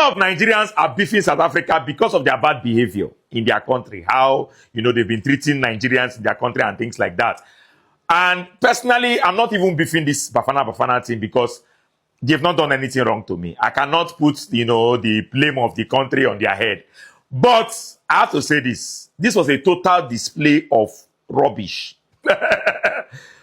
lot of Nigerians are beefing South Africa because of their bad behavior in their country. How, they've been treating Nigerians in their country and things like that. And personally, I'm not even beefing this Bafana team because they've not done anything wrong to me. I cannot put, the blame of the country on their head. But I have to say this. This was a total display of rubbish.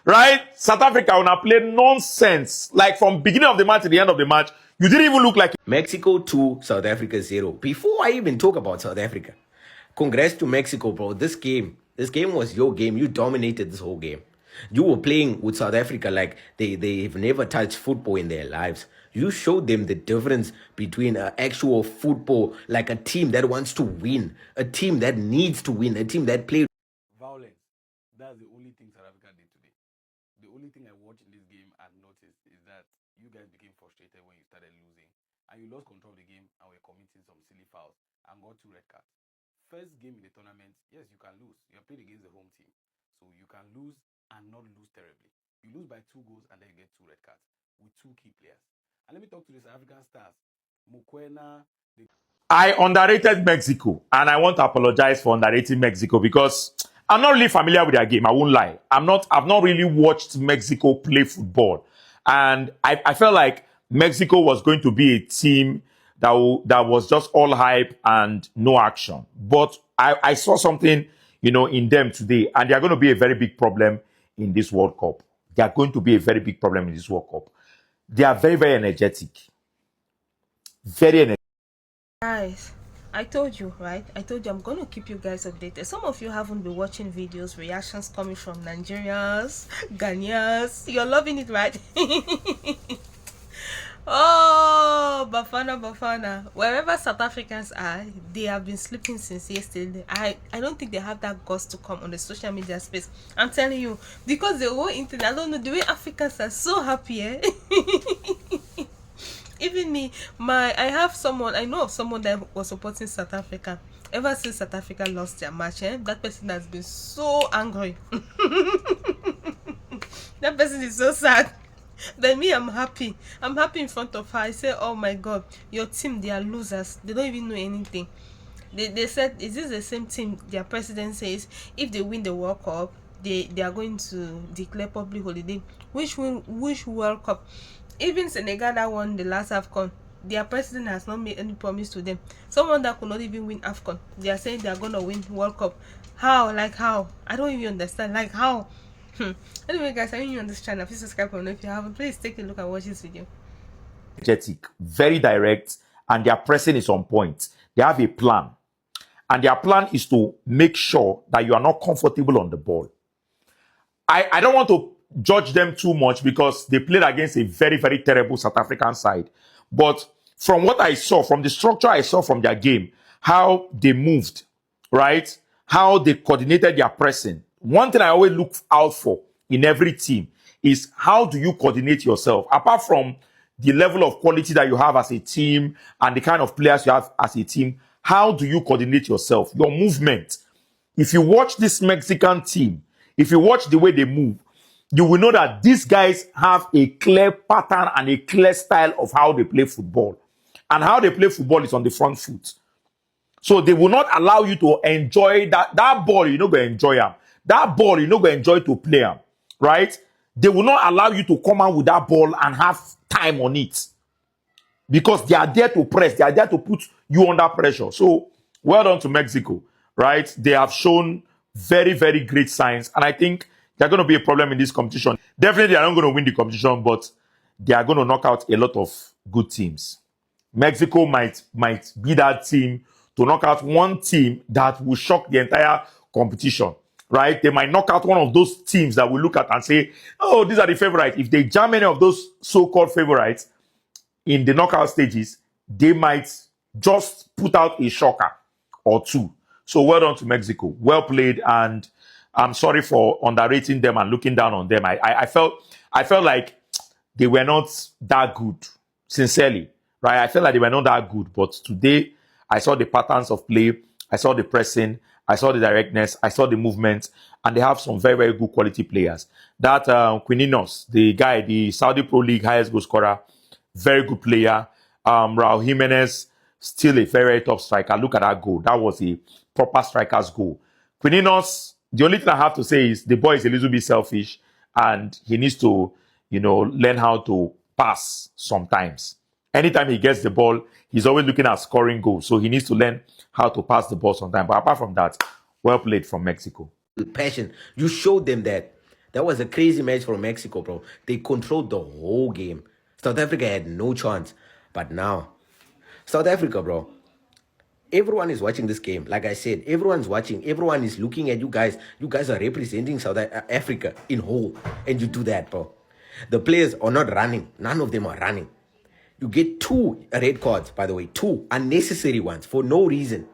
Right? South Africa, when I played nonsense. Like from beginning of the match to the end of the match, you didn't even look like... Mexico 2, South Africa 0. Before I even talk about South Africa, congrats to Mexico, bro. This game was your game. You dominated this whole game. You were playing with South Africa like they've never touched football in their lives. You showed them the difference between actual football, like a team that wants to win, a team that needs to win, a team that plays violence. That's the only thing South Africa did today. The only thing I watched in this game and noticed is that you guys became frustrated when you started losing. And you lost control of the game and were committing some silly fouls and got 2 red cards. First game in the tournament, yes, you can lose. You have played against the home team. So you can lose and not lose terribly. You lose by 2 goals and then you get 2 red cards with 2 key players. And let me talk to the South African stars. Mokoena. I underrated Mexico, and I want to apologize for underrating Mexico because I'm not really familiar with their game. I won't lie. I've not really watched Mexico play football. And I felt like Mexico was going to be a team that was just all hype and no action. But I saw something, in them today, and they are going to be a very big problem in this World Cup. They are going to be a very big problem in this World Cup. They are very, very energetic. Very energetic. Guys, I told you, right? I told you I'm going to keep you guys updated. Some of you haven't been watching videos, reactions coming from Nigerians, Ghanaians. You're loving it, right? Oh, Bafana. Wherever South Africans are, they have been sleeping since yesterday. I don't think they have that guts to come on the social media space. I'm telling you, because the whole internet, I don't know, the way Africans are so happy, eh? Even me, I know of someone that was supporting South Africa. Ever since South Africa lost their match, that person has been so angry. That person is so sad. But me, I'm happy. I'm happy in front of her. I say, oh my God, your team, they are losers. They don't even know anything. They said, is this the same team their president says, if they win the World Cup, they are going to declare public holiday? Which World Cup? Even Senegal that won the last AFCON, their president has not made any promise to them. Someone that could not even win AFCON, they are saying they are going to win World Cup. How? Like how? I don't even understand. Like how? Anyway, guys, are you new on this channel? Please subscribe and if you haven't, please take a look and watch this video. Energetic, very direct, and their pressing is on point. They have a plan. And their plan is to make sure that you are not comfortable on the ball. I don't want to judge them too much because they played against a very, very terrible South African side. But from what I saw, from the structure I saw from their game, how they moved, right? How they coordinated their pressing. One thing I always look out for in every team is how do you coordinate yourself? Apart from the level of quality that you have as a team and the kind of players you have as a team, how do you coordinate yourself? Your movement. If you watch this Mexican team, if you watch the way they move, you will know that these guys have a clear pattern and a clear style of how they play football. And how they play football is on the front foot. So they will not allow you to enjoy that ball. You're not going to enjoy them. That ball, you're not going to enjoy to play them. Right? They will not allow you to come out with that ball and have time on it. Because they are there to press. They are there to put you under pressure. So, well done to Mexico. Right? They have shown very, very great signs. And I think they're going to be a problem in this competition. Definitely, they are not going to win the competition, but they are going to knock out a lot of good teams. Mexico might be that team to knock out one team that will shock the entire competition, right? They might knock out one of those teams that we look at and say, oh, these are the favorites. If they jam any of those so-called favorites in the knockout stages, they might just put out a shocker or two. So well done to Mexico. Well played, and I'm sorry for underrating them and looking down on them. I felt like they were not that good, sincerely, right? I felt like they were not that good, but today I saw the patterns of play, I saw the pressing, I saw the directness, I saw the movement, and they have some very, very good quality players. That Quininos, the guy, the Saudi Pro League highest goal scorer, very good player. Raul Jimenez, still a very top striker. Look at that goal. That was a proper striker's goal. Quininos, the only thing I have to say is the boy is a little bit selfish and he needs to, learn how to pass sometimes. Anytime he gets the ball, he's always looking at scoring goals. So he needs to learn how to pass the ball sometimes. But apart from that, well played from Mexico. Passion. You showed them that. That was a crazy match from Mexico, bro. They controlled the whole game. South Africa had no chance. But now, South Africa, bro, everyone is watching this game. Like I said, everyone's watching. Everyone is looking at you guys. You guys are representing South Africa in whole. And you do that, bro. The players are not running. None of them are running. You get 2 red cards, by the way. 2 unnecessary ones for no reason.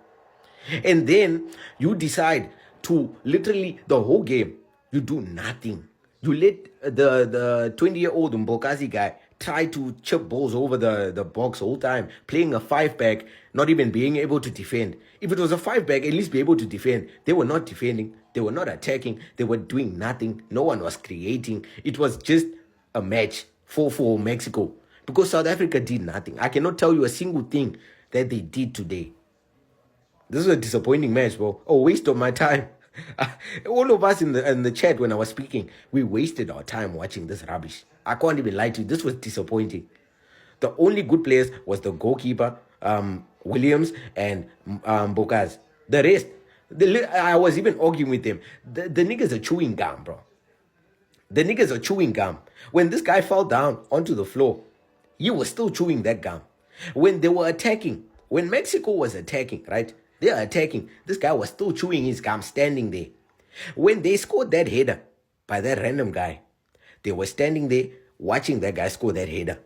And then you decide to literally the whole game, you do nothing. You let the 20-year-old Mbokazi guy try to chip balls over the box all time, playing a 5-back, not even being able to defend. If it was a 5-back, at least be able to defend. They were not defending. They were not attacking. They were doing nothing. No one was creating. It was just a match for Mexico. Because South Africa did nothing. I cannot tell you a single thing that they did today. This is a disappointing match, bro. A waste of my time. All of us in the chat when I was speaking, we wasted our time watching this rubbish. I can't even lie to you. This was disappointing. The only good players was the goalkeeper, Williams, and Bokaz. The rest, I was even arguing with them. The niggas are chewing gum, bro. The niggas are chewing gum. When this guy fell down onto the floor, he was still chewing that gum. When they were attacking, when Mexico was attacking, right? They are attacking. This guy was still chewing his gum, standing there. When they scored that header by that random guy, they were standing there watching that guy score that header.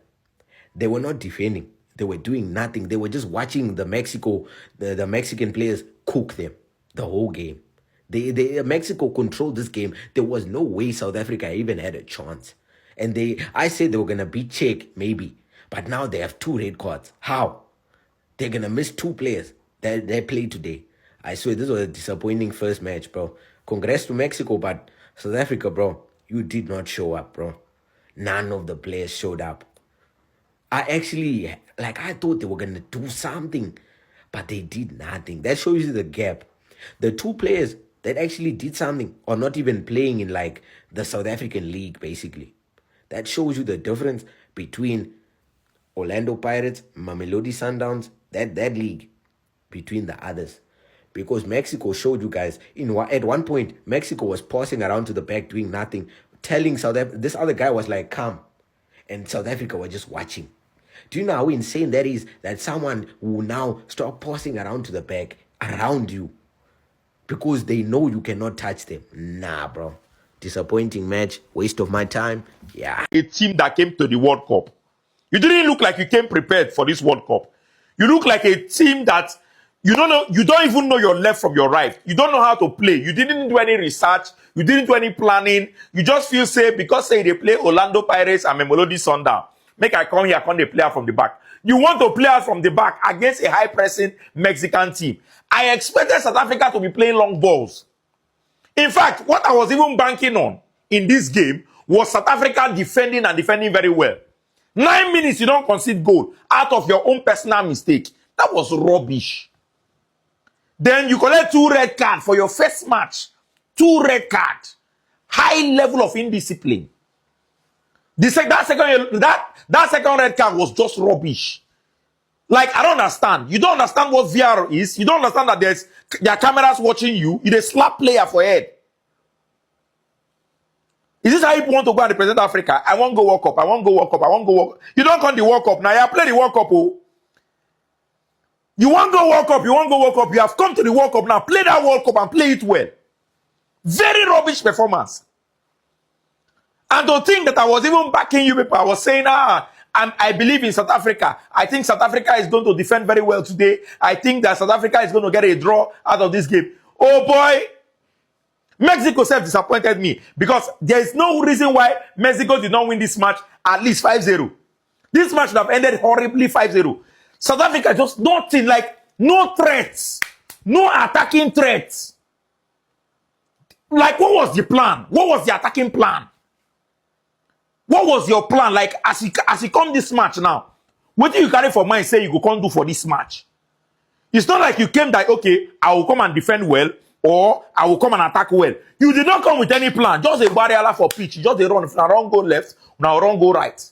They were not defending. They were doing nothing. They were just watching the Mexican players cook them the whole game. Mexico controlled this game. There was no way South Africa even had a chance. And I said they were going to beat Czech, maybe. But now they have 2 red cards. How? They're going to miss 2 players that they played today. I swear, this was a disappointing first match, bro. Congrats to Mexico, but South Africa, bro, you did not show up, bro. None of the players showed up. I thought they were going to do something, but they did nothing. That shows you the gap. The 2 players that actually did something are not even playing in like the South African league, basically. That shows you the difference between Orlando Pirates, Mamelodi Sundowns, that league, between the others. Because Mexico showed you guys, at one point, Mexico was passing around to the back doing nothing, telling South Africa, this other guy was like, come. And South Africa were just watching. Do you know how insane that is? That someone will now start passing around to the back, around you, because they know you cannot touch them. Nah, bro. Disappointing match. Waste of my time. Yeah. A team that came to the World Cup. You didn't look like you came prepared for this World Cup. You look like a team that you don't even know your left from your right. You don't know how to play. You didn't do any research. You didn't do any planning. You just feel safe because say they play Orlando Pirates and Mamelodi Sundowns. Make I come here, come the player from the back. You want to play out from the back against a high-pressing Mexican team. I expected South Africa to be playing long balls. In fact, what I was even banking on in this game was South Africa defending and defending very well. 9 minutes, you don't concede goal out of your own personal mistake. That was rubbish. Then you collect 2 red cards for your first match. 2 red cards. High level of indiscipline. That second red card was just rubbish. Like, I don't understand. You don't understand what VR is. You don't understand that there are cameras watching you. You just slap player for head. Is this how you want to go and represent Africa? I won't go World Cup. I won't go World Cup. I won't go World Cup. You don't come the World Cup. Now you play the World Cup. Oh. You won't go World Cup. You won't go World Cup. You have come to the World Cup now. Play that World Cup and play it well. Very rubbish performance. And to think that I was even backing you people, I was saying, I believe in South Africa. I think South Africa is going to defend very well today. I think that South Africa is going to get a draw out of this game. Oh boy, Mexico self-disappointed me because there is no reason why Mexico did not win this match at least 5-0. This match would have ended horribly 5-0. South Africa just nothing, like no threats, no attacking threats. Like, what was the plan? What was the attacking plan? What was your plan? Like, as you come this match now, what do you carry for mind say you go come do for this match? It's not like you came that, okay, I will come and defend well, or I will come and attack well. You did not come with any plan. Just a barrier for pitch. Just a run. If I run go left, now run go right.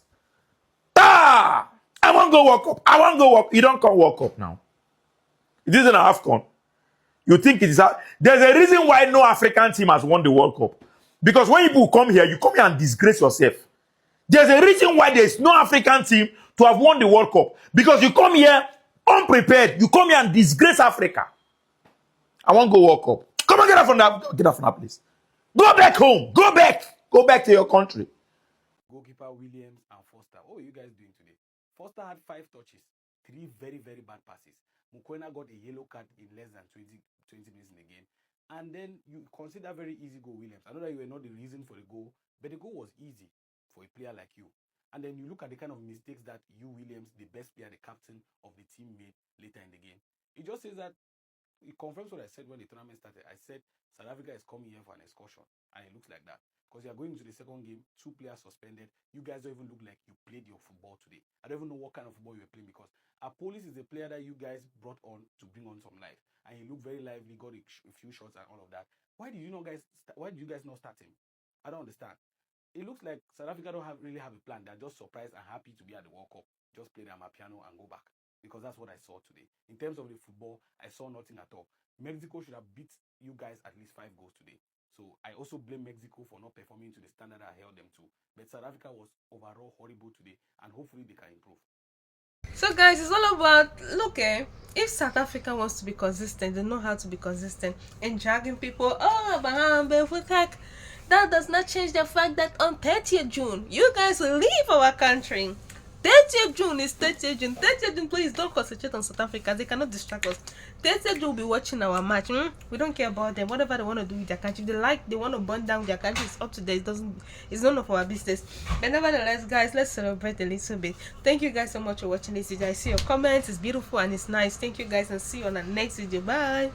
Ah! I want to go walk up. I want to go walk. You don't come walk up now. It isn't an AFCON. You think it is there's a reason why no African team has won the World Cup. Because when people come here, you come here and disgrace yourself. There's a reason why there's no African team to have won the World Cup. Because you come here unprepared. You come here and disgrace Africa. I want to go walk up. Come on, get out from that place. Go back home. Go back. Go back to your country. Goalkeeper Williams and Foster. What are you guys doing today? Foster had 5 touches, 3 very, very bad passes. Mukwena got a yellow card in less than 20 minutes in the game. And then you consider very easy goal Williams. I know that you were not the reason for the goal, but the goal was easy for a player like you. And then you look at the kind of mistakes that you, Williams, the best player, the captain of the team, made later in the game. It just says that it confirms what I said when the tournament started. I said South Africa is coming here for an excursion, and it looks like that. Because you are going into the second game, 2 players suspended. You guys don't even look like you played your football today. I don't even know what kind of football you were playing, because Apolis is a player that you guys brought on to bring on some life, and he looked very lively, got a few shots and all of that. Why did you guys not start him? I don't understand. It looks like South Africa don't really have a plan. They're just surprised and happy to be at the World Cup. Just play their piano and go back. Because that's what I saw today. In terms of the football, I saw nothing at all. Mexico should have beat you guys at least 5 goals today. So I also blame Mexico for not performing to the standard I held them to. But South Africa was overall horrible today, and hopefully they can improve. So guys, it's all about, look, if South Africa wants to be consistent, they know how to be consistent, and dragging people, that does not change the fact that on 30th June, you guys will leave our country. 30th June is 30th June. 30th June, please don't concentrate on South Africa. They cannot distract us. 30th June will be watching our match. We don't care about them. Whatever they want to do with their country. If they like, they want to burn down their country, it's up to them. It's none of our business. But nevertheless, guys, let's celebrate a little bit. Thank you guys so much for watching this video. I see your comments. It's beautiful and it's nice. Thank you guys, and see you on the next video. Bye.